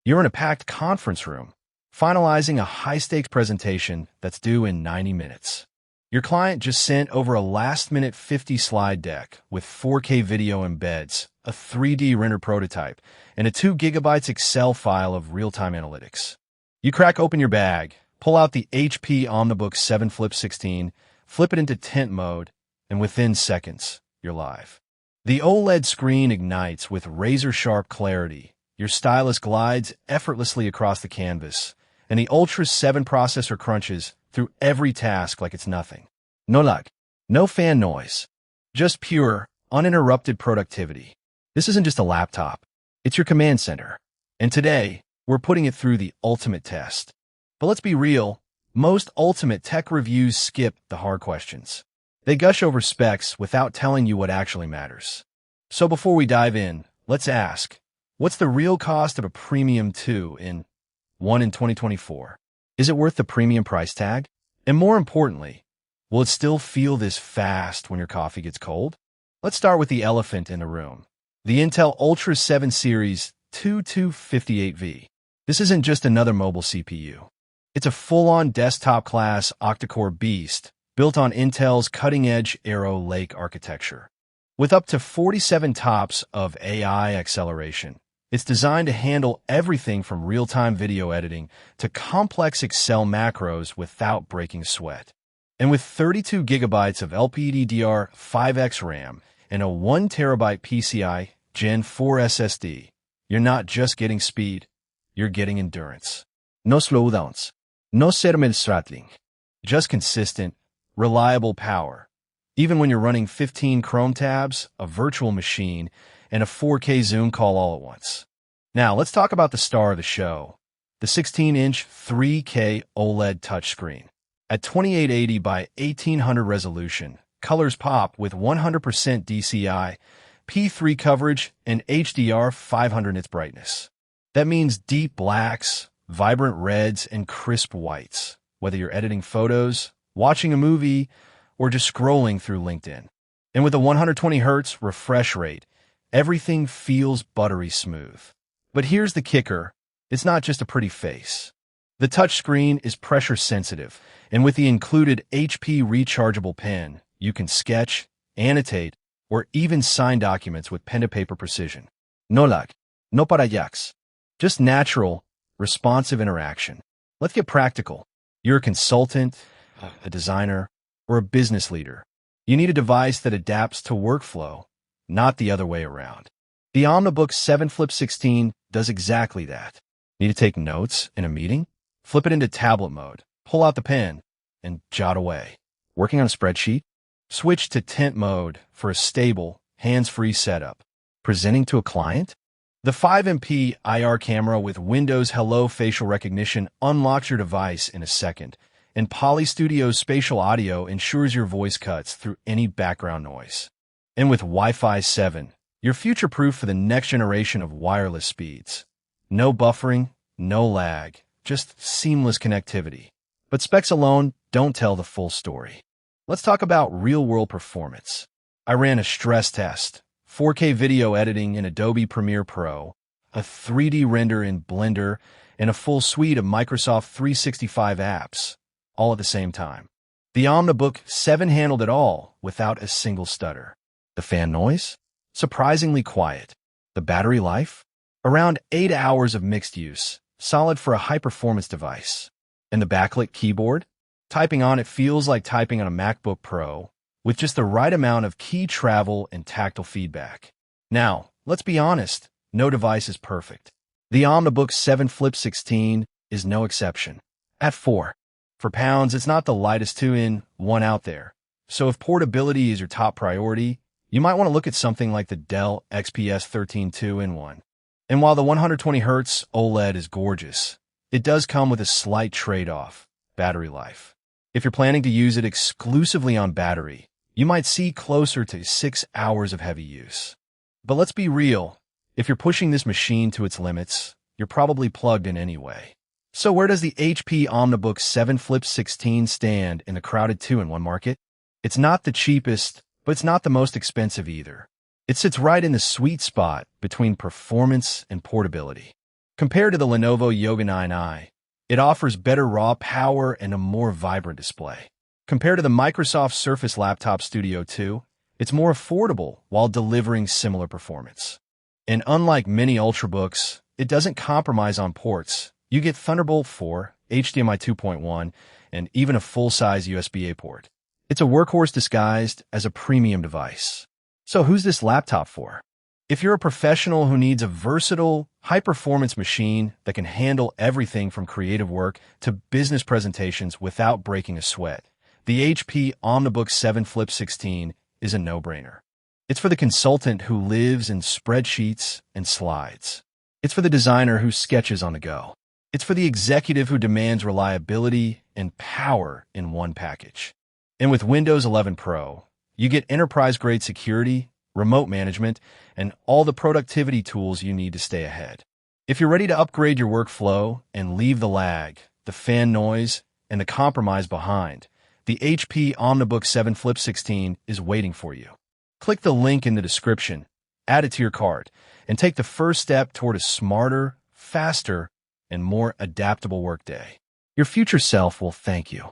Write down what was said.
You're in a packed conference room, finalizing a high-stakes presentation that's due in 90 minutes. Your client just sent over a last-minute 50-slide deck with 4K video embeds, a 3D render prototype, and a 2 GB Excel file of real-time analytics. You crack open your bag, pull out the HP OmniBook 7 Flip 16, flip it into tint mode, and within seconds, you're live. The OLED screen ignites with razor-sharp clarity. Your stylus glides effortlessly across the canvas, and the Ultra 7 processor crunches through every task like it's nothing. No lag, no fan noise, just pure, uninterrupted productivity. This isn't just a laptop, it's your command center. And today, we're putting it through the ultimate test. But let's be real, most ultimate tech reviews skip the hard questions. They gush over specs without telling you what actually matters. So before we dive in, let's ask, what's the real cost of a Premium 2 in 2024? Is it worth the premium price tag? And more importantly, will it still feel this fast when your coffee gets cold? Let's start with the elephant in the room. The Intel Ultra 7 Series 2258V. This isn't just another mobile CPU. It's a full-on desktop-class octa-core beast built on Intel's cutting-edge Arrow Lake architecture. With up to 47 TOPS of AI acceleration, it's designed to handle everything from real-time video editing to complex Excel macros without breaking sweat. And with 32 GB of LPDDR5X RAM and a 1 TB PCI Gen 4 SSD, you're not just getting speed, you're getting endurance. No slowdowns, no throttling, just consistent, reliable power. Even when you're running 15 Chrome tabs, a virtual machine, and a 4K Zoom call all at once. Now, let's talk about the star of the show, the 16-inch 3K OLED touchscreen. At 2880 by 1800 resolution, colors pop with 100% DCI, P3 coverage, and HDR 500 nits brightness. That means deep blacks, vibrant reds, and crisp whites, whether you're editing photos, watching a movie, or just scrolling through LinkedIn. And with a 120 Hz refresh rate, everything feels buttery smooth. But here's the kicker, it's not just a pretty face. The touchscreen is pressure sensitive, and with the included HP rechargeable pen, you can sketch, annotate, or even sign documents with pen-to-paper precision. No lag, no parallax, just natural, responsive interaction. Let's get practical. You're a consultant, a designer, or a business leader. You need a device that adapts to workflow, not the other way around. The OmniBook 7 Flip 16 does exactly that. Need to take notes in a meeting? Flip it into tablet mode, pull out the pen, and jot away. Working on a spreadsheet? Switch to tint mode for a stable, hands-free setup. Presenting to a client? The 5MP IR camera with Windows Hello facial recognition unlocks your device in a second, and Poly Studio's spatial audio ensures your voice cuts through any background noise. And with Wi-Fi 7, you're future-proof for the next generation of wireless speeds. No buffering, no lag, just seamless connectivity. But specs alone don't tell the full story. Let's talk about real-world performance. I ran a stress test, 4K video editing in Adobe Premiere Pro, a 3D render in Blender, and a full suite of Microsoft 365 apps, all at the same time. The OmniBook 7 handled it all without a single stutter. The fan noise? Surprisingly quiet. The battery life? Around 8 hours of mixed use, solid for a high-performance device. And the backlit keyboard? Typing on it feels like typing on a MacBook Pro, with just the right amount of key travel and tactile feedback. Now, let's be honest, no device is perfect. The OmniBook 7 Flip 16 is no exception. At $4 for pounds, it's not the lightest 2-in-1 out there. So if portability is your top priority, you might want to look at something like the Dell XPS 13 2-in-1. And while the 120 Hz OLED is gorgeous, it does come with a slight trade-off, battery life. If you're planning to use it exclusively on battery, you might see closer to 6 hours of heavy use. But let's be real, if you're pushing this machine to its limits, you're probably plugged in anyway. So where does the HP OmniBook 7 Flip 16 stand in the crowded 2-in-1 market? It's not the cheapest, but it's not the most expensive either. It sits right in the sweet spot between performance and portability. Compared to the Lenovo Yoga 9i, it offers better raw power and a more vibrant display. Compared to the Microsoft Surface Laptop Studio 2, it's more affordable while delivering similar performance. And unlike many Ultrabooks, it doesn't compromise on ports. You get Thunderbolt 4, HDMI 2.1, and even a full-size USB-A port. It's a workhorse disguised as a premium device. So who's this laptop for? If you're a professional who needs a versatile, high-performance machine that can handle everything from creative work to business presentations without breaking a sweat, the HP OmniBook 7 Flip 16 is a no-brainer. It's for the consultant who lives in spreadsheets and slides. It's for the designer who sketches on the go. It's for the executive who demands reliability and power in one package. And with Windows 11 Pro, you get enterprise-grade security, remote management, and all the productivity tools you need to stay ahead. If you're ready to upgrade your workflow and leave the lag, the fan noise, and the compromise behind, the HP OmniBook 7 Flip 16 is waiting for you. Click the link in the description, add it to your cart, and take the first step toward a smarter, faster, and more adaptable workday. Your future self will thank you.